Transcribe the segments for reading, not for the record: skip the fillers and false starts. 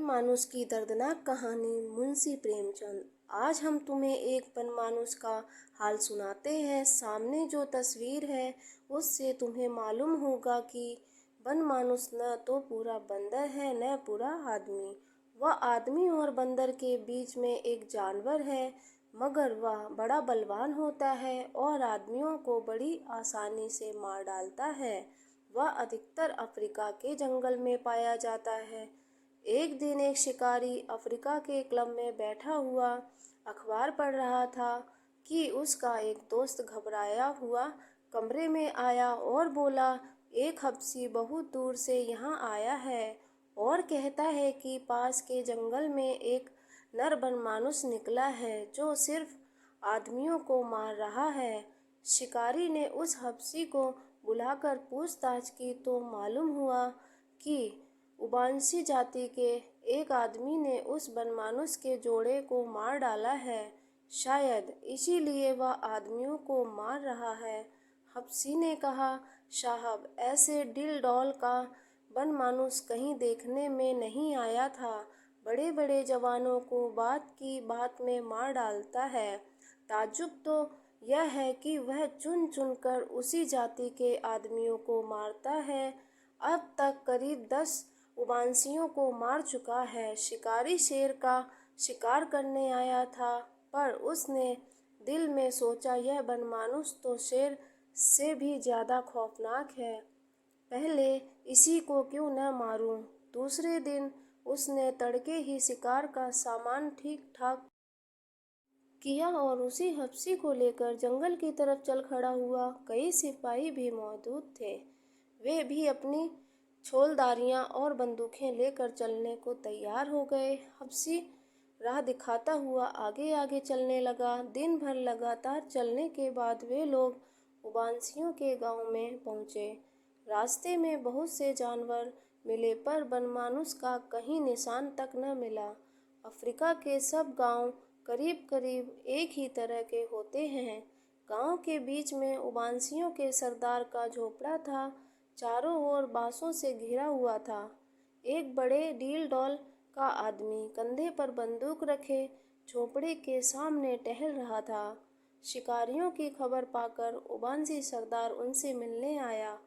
बनमानुष की दर्दनाक कहानी मुंशी प्रेमचंद। आज हम तुम्हें एक बनमानुष का हाल सुनाते हैं। सामने जो तस्वीर है उससे तुम्हें मालूम होगा कि बनमानुष न तो पूरा बंदर है न पूरा आदमी। वह आदमी और बंदर के बीच में एक जानवर है, मगर वह बड़ा बलवान होता है और आदमियों को बड़ी आसानी से मार डालता है। वह अधिकतर अफ्रीका के जंगल में पाया जाता है। एक दिन एक शिकारी अफ्रीका के क्लब में बैठा हुआ अखबार पढ़ रहा था कि उसका एक दोस्त घबराया हुआ कमरे में आया और बोला, एक हबशी बहुत दूर से यहाँ आया है और कहता है कि पास के जंगल में एक नर बनमानुष निकला है जो सिर्फ आदमियों को मार रहा है। शिकारी ने उस हबशी को बुलाकर पूछताछ की तो मालूम हुआ कि उबांसी जाति के एक आदमी ने उस बनमानुष के जोड़े को मार डाला है। शायद इसीलिए वह आदमियों को मार रहा है। हबशी ने कहा, साहब, ऐसे डिल डॉल का बनमानुष कहीं देखने में नहीं आया था। बड़े बड़े जवानों को बात की बात में मार डालता है। ताज्जुब तो यह है कि वह चुन चुन कर उसी जाति के आदमियों को मारता है। अब तक करीब 10 उबांसियों को मार चुका है। शिकारी शेर का शिकार करने आया था, पर उसने दिल में सोचा, यह बनमानुष तो शेर से भी ज्यादा खौफनाक है। पहले इसी को क्यों न मारूं। दूसरे दिन उसने तड़के ही शिकार का सामान ठीक ठाक किया और उसी हबशी को लेकर जंगल की तरफ चल खड़ा हुआ। कई सिपाही भी मौजूद थे। वे भी अपनी छोलदारियां और बंदूकें लेकर चलने को तैयार हो गए। हबशी राह दिखाता हुआ आगे आगे चलने लगा। दिन भर लगातार चलने के बाद वे लोग उबांसियों के गांव में पहुंचे। रास्ते में बहुत से जानवर मिले, पर बनमानुष का कहीं निशान तक न मिला। अफ्रीका के सब गांव करीब करीब एक ही तरह के होते हैं। गांव के बीच में उबांसियों के सरदार का झोपड़ा था, चारों ओर बांसों से घिरा हुआ था। एक बड़े डील डॉल का आदमी कंधे पर बंदूक रखे झोपड़े के सामने टहल रहा था। शिकारियों की खबर पाकर उबांसी सरदार उनसे मिलने आया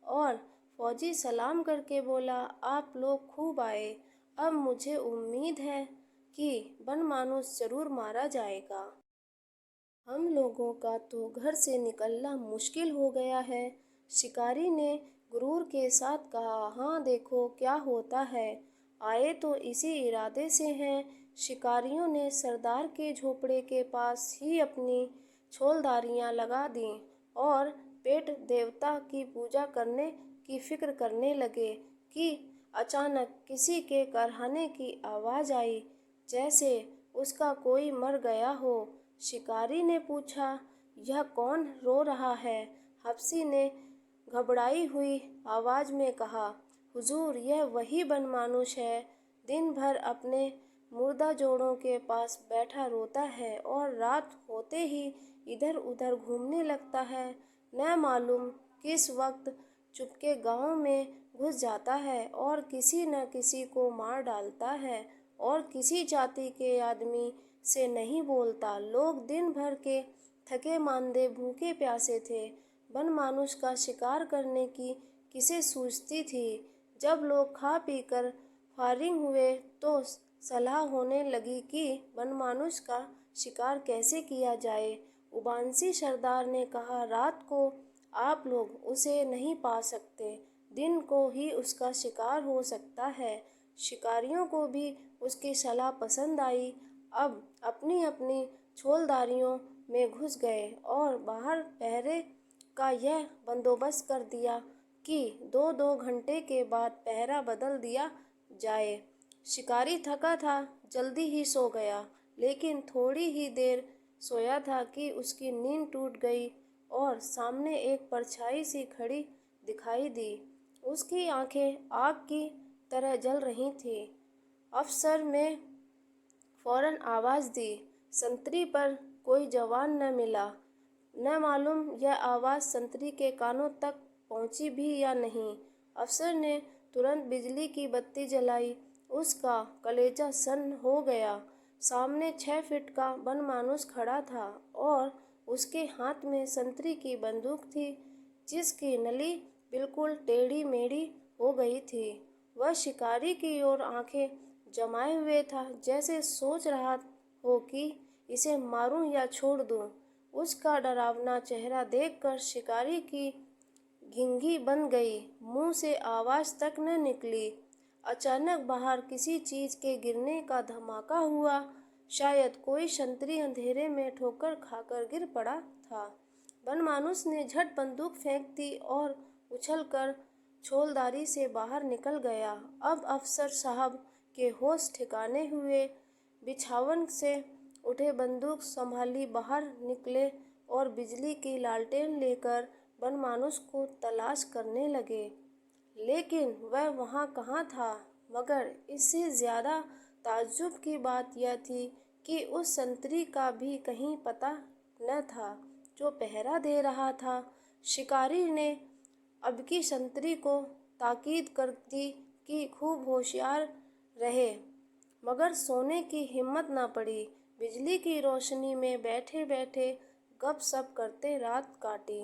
और फौजी सलाम करके बोला, आप लोग खूब आए। अब मुझे उम्मीद है कि बनमानुष जरूर मारा जाएगा। हम लोगों का तो घर से निकलना मुश्किल हो गया है। शिकारी ने गुरूर के साथ कहा, हाँ देखो क्या होता है। आए तो इसी इरादे से हैं। शिकारियों ने सरदार के झोपड़े के पास ही अपनी छोलदारियां लगा दीं और पेट देवता की पूजा करने की फिक्र करने लगे कि अचानक किसी के करहाने की आवाज आई, जैसे उसका कोई मर गया हो। शिकारी ने पूछा, यह कौन रो रहा है? हबशी ने घबराई हुई आवाज में कहा, हुजूर, यह वही बनमानुष है। दिन भर अपने मुर्दा जोड़ों के पास बैठा रोता है और रात होते ही इधर उधर घूमने लगता है। न मालूम किस वक्त चुपके गांव में घुस जाता है और किसी न किसी को मार डालता है और किसी जाति के आदमी से नहीं बोलता। लोग दिन भर के थके मांदे भूखे प्यासे थे। बनमानुष का शिकार करने की किसे सूझती थी। जब लोग खा पी कर फारिग हुए तो सलाह होने लगी कि बनमानुष का शिकार कैसे किया जाए। उबांसी सरदार ने कहा, रात को आप लोग उसे नहीं पा सकते, दिन को ही उसका शिकार हो सकता है। शिकारियों को भी उसकी सलाह पसंद आई। अब अपनी अपनी छोलदारियों में घुस गए और बाहर पहरे का यह बंदोबस्त कर दिया कि 2-2 घंटे के बाद पहरा बदल दिया जाए। शिकारी थका था, जल्दी ही सो गया, लेकिन थोड़ी ही देर सोया था कि उसकी नींद टूट गई और सामने एक परछाई सी खड़ी दिखाई दी। उसकी आंखें आग की तरह जल रही थीं। अफसर ने फौरन आवाज दी। संतरी पर कोई जवान न मिला। न मालूम यह आवाज संतरी के कानों तक पहुंची भी या नहीं। अफसर ने तुरंत बिजली की बत्ती जलाई उसका कलेजा सन्न हो गया। सामने 6 फीट का बनमानुस खड़ा था और उसके हाथ में संतरी की बंदूक थी, जिसकी नली बिल्कुल टेढ़ी मेढ़ी हो गई थी। वह शिकारी की ओर आंखें जमाए हुए था, जैसे सोच रहा हो कि इसे मारूं या छोड़ दूं। उसका डरावना चेहरा देखकर शिकारी की घिंगी बन गई, मुंह से आवाज तक न निकली। अचानक बाहर किसी चीज के गिरने का धमाका हुआ। शायद कोई संतरी अंधेरे में ठोकर खाकर गिर पड़ा था। बनमानुस ने झट बंदूक फेंक दी और उछलकर छोलदारी से बाहर निकल गया। अब अफसर साहब के होश ठिकाने हुए, बिछावन से उठे, बंदूक संभाली बाहर निकले और बिजली की लालटेन लेकर बनमानुस को तलाश करने लगे। लेकिन वह वहाँ कहाँ था। मगर इससे ज्यादा ताज्जुब की बात यह थी कि उस संतरी का भी कहीं पता न था जो पहरा दे रहा था। शिकारी ने अबकी संतरी को ताकीद कर दी कि खूब होशियार रहे, मगर सोने की हिम्मत न पड़ी। बिजली की रोशनी में बैठे बैठे गपशप करते रात काटी।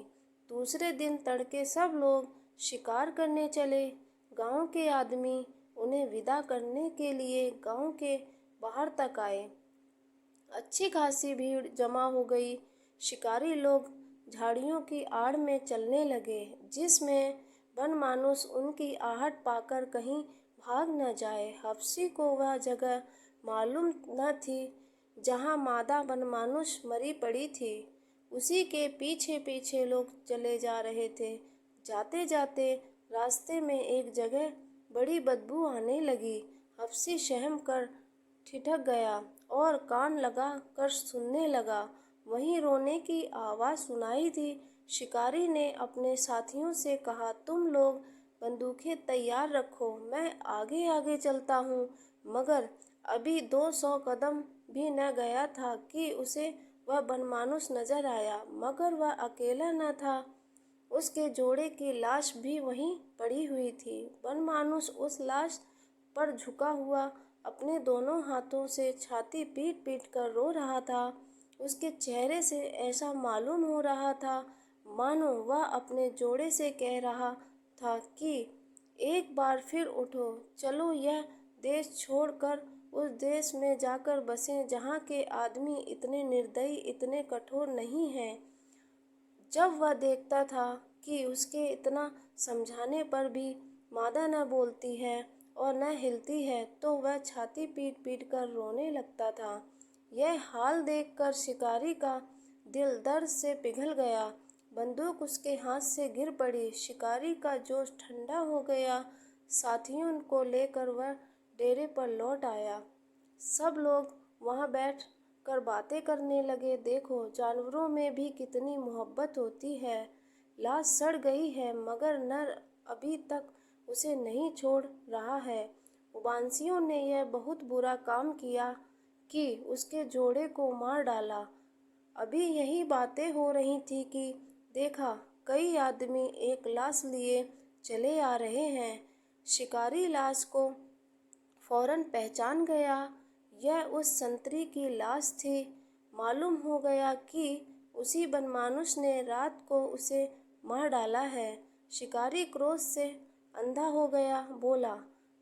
दूसरे दिन तड़के सब लोग शिकार करने चले। गांव के आदमी उन्हें विदा करने के लिए गांव के बाहर तक आए। अच्छी खासी भीड़ जमा हो गई। शिकारी लोग झाड़ियों की आड़ में चलने लगे, जिसमें बनमानुस उनकी आहट पाकर कहीं भाग न जाए। हफ्सी को वह जगह मालूम न थी जहाँ मादा बनमानुस मरी पड़ी थी। उसी के पीछे पीछे लोग चले जा रहे थे। जाते जाते रास्ते में एक जगह बड़ी बदबू आने लगी। हफ्सी सहम कर ठिठक गया और कान लगा कर सुनने लगा। वहीं रोने की आवाज सुनाई दी। शिकारी ने अपने साथियों से कहा, तुम लोग बंदूकें तैयार रखो, मैं आगे आगे चलता हूँ। मगर अभी 200 कदम भी न गया था कि उसे वह बनमानुस नजर आया। मगर वह अकेला न था, उसके जोड़े की लाश भी वहीं पड़ी हुई थी। बनमानुस उस लाश पर झुका हुआ अपने दोनों हाथों से छाती पीट पीट कर रो रहा था। उसके चेहरे से ऐसा मालूम हो रहा था मानो वह अपने जोड़े से कह रहा था कि एक बार फिर उठो, चलो यह देश छोड़कर उस देश में जाकर बसें जहाँ के आदमी इतने निर्दयी, इतने कठोर नहीं हैं। जब वह देखता था कि उसके इतना समझाने पर भी मादा न बोलती है और न हिलती है, तो वह छाती पीट पीट कर रोने लगता था। यह हाल देखकर शिकारी का दिल दर्द से पिघल गया। बंदूक उसके हाथ से गिर पड़ी। शिकारी का जोश ठंडा हो गया। साथियों को लेकर वह डेरे पर लौट आया। सब लोग वहां बैठ कर बातें करने लगे। देखो, जानवरों में भी कितनी मोहब्बत होती है। लाश सड़ गई है मगर नर अभी तक उसे नहीं छोड़ रहा है। उबांसियों ने यह बहुत बुरा काम किया कि उसके जोड़े को मार डाला। अभी यही बातें हो रही थी कि देखा, कई आदमी एक लाश लिए चले आ रहे हैं। शिकारी लाश को फौरन पहचान गया। यह उस संतरी की लाश थी। मालूम हो गया कि उसी बनमानुस ने रात को उसे मार डाला है। शिकारी क्रोध से अंधा हो गया। बोला,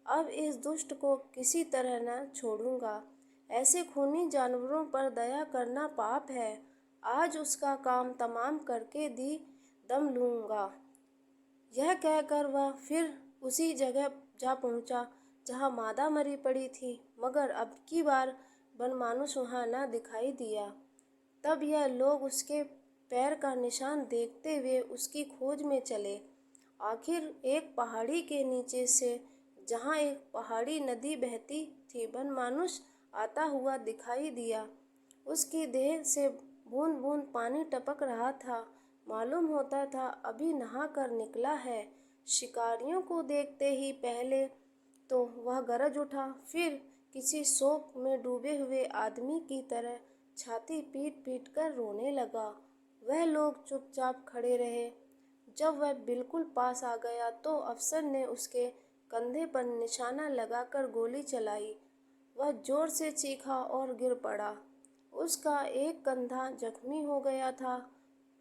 अब इस दुष्ट को किसी तरह न छोड़ूंगा। ऐसे खूनी जानवरों पर दया करना पाप है। आज उसका काम तमाम करके दी दम लूंगा। यह कहकर वह फिर उसी जगह जा पहुंचा जहां मादा मरी पड़ी थी, मगर अब की बार बनमानुस वहां न दिखाई दिया। तब यह लोग उसके पैर का निशान देखते हुए उसकी खोज में चले। आखिर एक पहाड़ी के नीचे से, जहां एक पहाड़ी नदी बहती थी, बनमानुस आता हुआ दिखाई दिया। उसकी देह से बूंद बूंद पानी टपक रहा था। मालूम होता था अभी नहा कर निकला है। शिकारियों को देखते ही पहले तो वह गरज उठा, फिर किसी शोक में डूबे हुए आदमी की तरह छाती पीट पीट कर रोने लगा। वह लोग चुपचाप खड़े रहे। जब वह बिल्कुल पास आ गया तो अफसर ने उसके कंधे पर निशाना लगाकर गोली चलाई। वह जोर से चीखा और गिर पड़ा। उसका एक कंधा जख्मी हो गया था,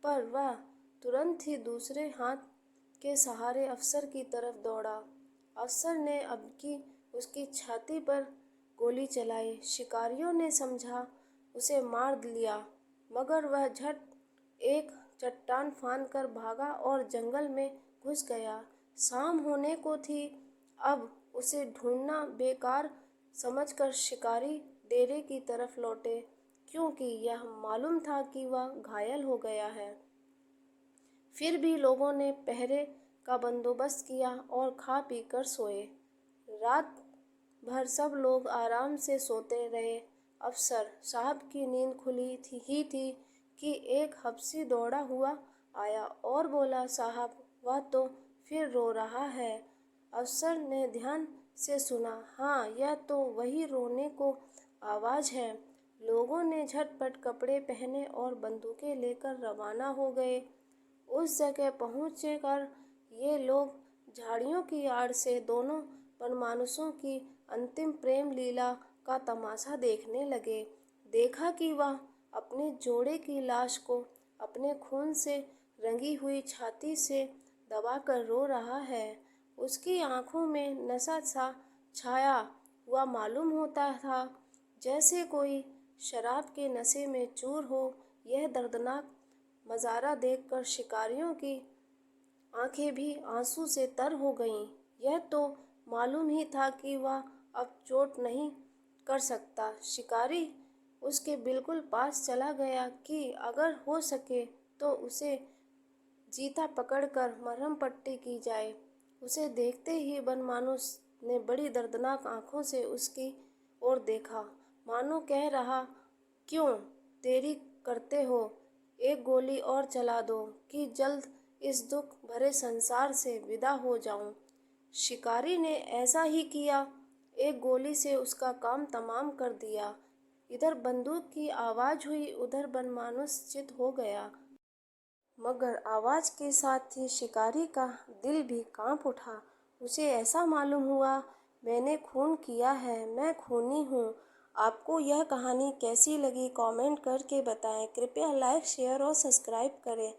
पर वह तुरंत ही दूसरे हाथ के सहारे अफसर की तरफ दौड़ा। अफसर ने अबकी उसकी छाती पर गोली चलाई। शिकारियों ने समझा उसे मार लिया, मगर वह झट एक चट्टान फांदकर भागा और जंगल में घुस गया। शाम होने को थी। अब उसे ढूंढना बेकार समझकर शिकारी डेरे की तरफ लौटे, क्योंकि यह मालूम था कि वह घायल हो गया है। फिर भी लोगों ने पहरे का बंदोबस्त किया और खा पी कर सोए। रात भर सब लोग आराम से सोते रहे। अफसर साहब की नींद खुली थी कि एक हफ्सी दौड़ा हुआ आया और बोला, साहब वह तो फिर रो रहा है। अफसर ने ध्यान से सुना। हाँ, यह तो वही रोने को आवाज है। लोगों ने झटपट कपड़े पहने और बंदूकें लेकर रवाना हो गए। उस जगह पहुंचकर ये लोग झाड़ियों की आड़ से दोनों वनमानुषों की अंतिम प्रेम लीला का तमाशा देखने लगे। देखा कि वह अपने जोड़े की लाश को अपने खून से रंगी हुई छाती से दबाकर रो रहा है। उसकी आंखों में नशा सा छाया हुआ मालूम होता था, जैसे कोई शराब के नशे में चूर हो। यह दर्दनाक मजारा देखकर शिकारियों की आंखें भी आंसू से तर हो गईं। यह तो मालूम ही था कि वह अब चोट नहीं कर सकता। शिकारी उसके बिल्कुल पास चला गया कि अगर हो सके तो उसे जीता पकड़कर मरहम पट्टी की जाए। उसे देखते ही वनमानुष ने बड़ी दर्दनाक आंखों से उसकी ओर देखा, मानो कह रहा, क्यों देरी करते हो? एक गोली और चला दो कि जल्द इस दुख भरे संसार से विदा हो जाऊं। शिकारी ने ऐसा ही किया। एक गोली से उसका काम तमाम कर दिया। इधर बंदूक की आवाज हुई, उधर वनमानुष चित हो गया। मगर आवाज के साथ ही शिकारी का दिल भी कांप उठा। उसे ऐसा मालूम हुआ, मैंने खून किया है, मैं खूनी हूँ। आपको यह कहानी कैसी लगी कमेंट करके बताएं। कृपया लाइक शेयर और सब्सक्राइब करें।